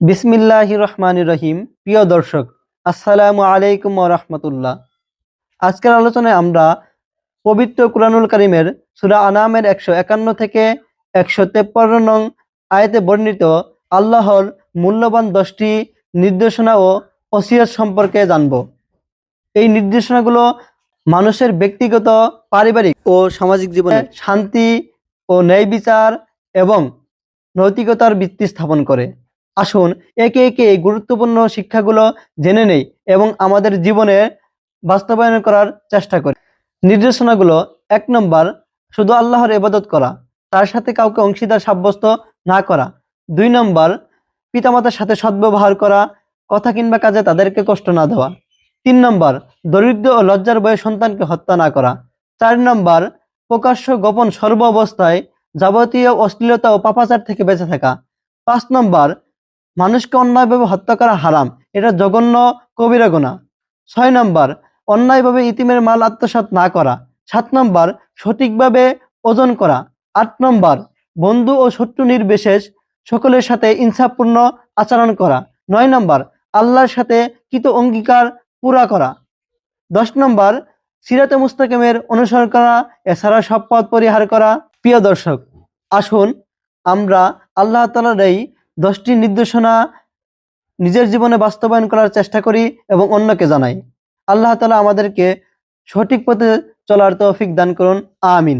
বিসমিল্লাহির রহমানির রহিম। প্রিয় দর্শক, আসসালামু আলাইকুম ওয়া রাহমাতুল্লাহ। আজকের আলোচনায় আমরা পবিত্র কুরআনুল কারীমের সূরা আনামের 151 থেকে 153 নং আয়াতে বর্ণিত আল্লাহর মূল্যবান 10টি নির্দেশনা ও ওসিয়ত সম্পর্কে জানব। এই নির্দেশনাগুলো মানুষের ব্যক্তিগত, পারিবারিক ও সামাজিক জীবনে শান্তি ও ন্যায় বিচার এবং নৈতিকতার ভিত্তি স্থাপন করে। আসুন একে একে এই গুরুত্বপূর্ণ শিক্ষাগুলো জেনে নেই এবং আমাদের জীবনে বাস্তবায়ন করার চেষ্টা করি। নির্দেশনাগুলো: 1 নম্বর, শুধু আল্লাহর ইবাদত করা, তার সাথে কাউকে অংশীদার সাব্যস্ত না করা। 2 নম্বর, পিতামাতার সাথে সদ্ব্যবহার করা, কথা কিংবা কাজে তাদেরকে কষ্ট না দেওয়া। 3 নম্বর, দরিদ্র ও লজ্জার ভয়ে সন্তানকে হত্যা না করা। 4 নম্বর, প্রকাশ্য গোপন সর্ব অবস্থায় যাবতীয় অশ্লীলতা ও পাপাচার থেকে বেঁচে থাকা। 5 নম্বর, মানুষকে অন্যায়ভাবে হত্যা করা হারাম, এটা জঘন্য কবিরা গুনাহ। 6 নম্বর, অন্যায়ভাবে ইতিমের মাল আত্মসাৎ না করা। 7 নম্বর, সঠিকভাবে ওজন করা। 8 নম্বর, বন্ধু ও শত্রু নির্বিশেষ সকলের সাথে ইনসাফপূর্ণ আচরণ করা। 9 নম্বর, আল্লাহর সাথে কৃত অঙ্গীকার পুরা করা। 10 নম্বর, সিরাতে মুস্তাকিমের অনুসরণ করা, এছাড়া সব পথ পরিহার করা। প্রিয় দর্শক, আসুন আমরা আল্লাহ তাআলার এই 10টি নির্দেশনা নিজের জীবনে বাস্তবায়ন করার চেষ্টা করি এবং অন্যকে জানাই। আল্লাহ তাআলা আমাদেরকে সঠিক পথে চলার তৌফিক দান করুন। আমিন।